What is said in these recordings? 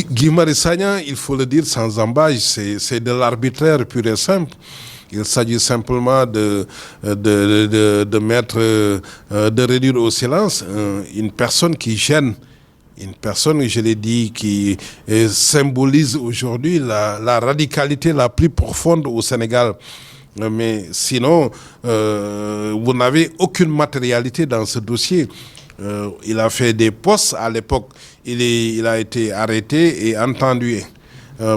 Guy Marius Sagna, il faut le dire sans embâche, c'est de l'arbitraire pur et simple. Il s'agit simplement de mettre, de réduire au silence une personne qui gêne. Une personne, je l'ai dit, qui symbolise aujourd'hui la radicalité la plus profonde au Sénégal. Mais sinon, vous n'avez aucune matérialité dans ce dossier. Il a fait des postes à l'époque. Il a été arrêté et entendu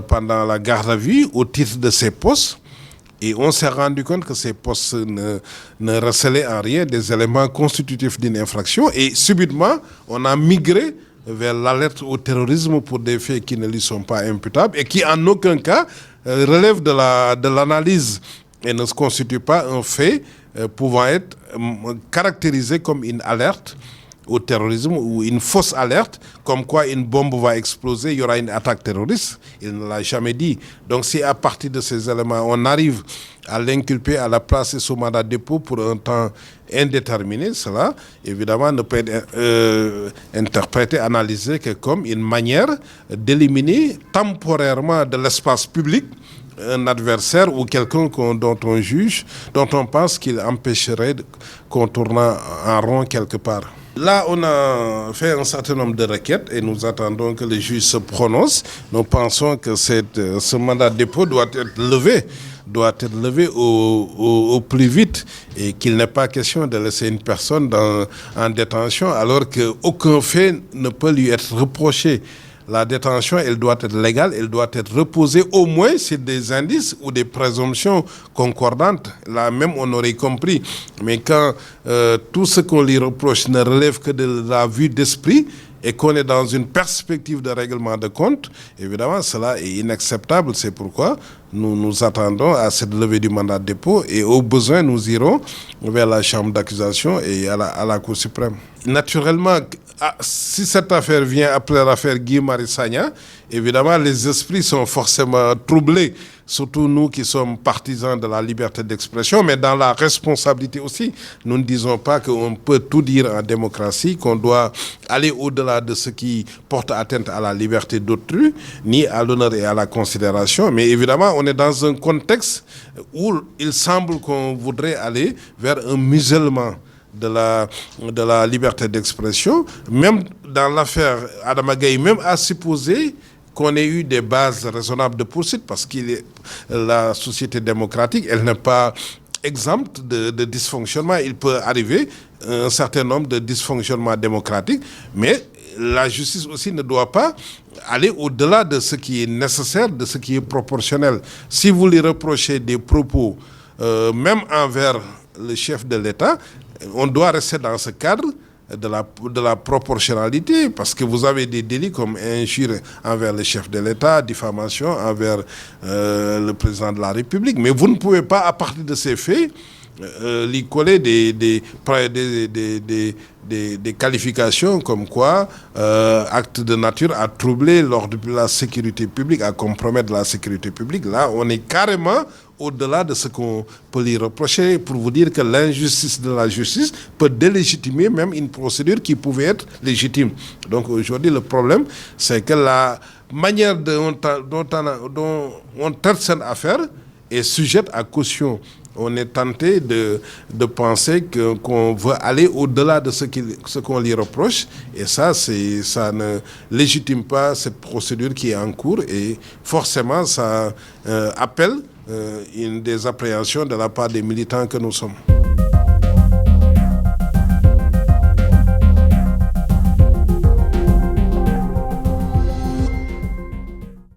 pendant la garde à vue au titre de ses postes. Et on s'est rendu compte que ces postes ne recelaient en rien des éléments constitutifs d'une infraction. Et subitement, on a migré vers l'alerte au terrorisme pour des faits qui ne lui sont pas imputables et qui en aucun cas relèvent de l'analyse et ne se constituent pas un fait pouvant être caractérisé comme une alerte au terrorisme ou une fausse alerte, comme quoi une bombe va exploser, il y aura une attaque terroriste. Il ne l'a jamais dit. Donc si à partir de ces éléments, on arrive à l'inculper, à la placer sous mandat de dépôt pour un temps indéterminé, cela, évidemment, ne peut être interprété, analysé que comme une manière d'éliminer temporairement de l'espace public un adversaire ou quelqu'un dont on juge, dont on pense qu'il empêcherait qu'on tourne en rond quelque part. Là, on a fait un certain nombre de requêtes et nous attendons que le juge se prononce. Nous pensons que ce mandat de dépôt doit être levé au plus vite et qu'il n'est pas question de laisser une personne en détention alors qu'aucun fait ne peut lui être reproché. La détention, elle doit être légale, elle doit être reposée au moins sur des indices ou des présomptions concordantes. Là même, on aurait compris. Mais quand tout ce qu'on lui reproche ne relève que de la vue d'esprit et qu'on est dans une perspective de règlement de compte, évidemment, cela est inacceptable. C'est pourquoi nous attendons à cette levée du mandat de dépôt et au besoin, nous irons vers la chambre d'accusation et à la Cour suprême. Naturellement, si cette affaire vient après l'affaire Guy Marius Sagna, évidemment, les esprits sont forcément troublés, surtout nous qui sommes partisans de la liberté d'expression, mais dans la responsabilité aussi. Nous ne disons pas qu'on peut tout dire en démocratie, qu'on doit aller au-delà de ce qui porte atteinte à la liberté d'autrui, ni à l'honneur et à la considération. Mais évidemment, on est dans un contexte où il semble qu'on voudrait aller vers un musellement de la liberté d'expression. Même dans l'affaire Adama Gaye, même à supposer qu'on ait eu des bases raisonnables de poursuite, parce que la société démocratique, elle n'est pas exempte de dysfonctionnement. Il peut arriver un certain nombre de dysfonctionnements démocratiques, mais la justice aussi ne doit pas aller au-delà de ce qui est nécessaire, de ce qui est proportionnel. Si vous lui reprochez des propos, même envers le chef de l'État, on doit rester dans ce cadre de la proportionnalité, parce que vous avez des délits comme injure envers le chef de l'État, diffamation envers le président de la République. Mais vous ne pouvez pas, à partir de ces faits, lui coller des qualifications comme quoi acte de nature à troubler l'ordre de la sécurité publique, à compromettre la sécurité publique. Là, on est carrément au-delà de ce qu'on peut lui reprocher, pour vous dire que l'injustice de la justice peut délégitimer même une procédure qui pouvait être légitime. Donc aujourd'hui, le problème, c'est que la manière dont on traite cette affaire est sujette à caution. On est tenté de penser qu'on veut aller au-delà de ce qu'on lui reproche. Et ça ne légitime pas cette procédure qui est en cours. Et forcément, ça appelle une des appréhensions de la part des militants que nous sommes.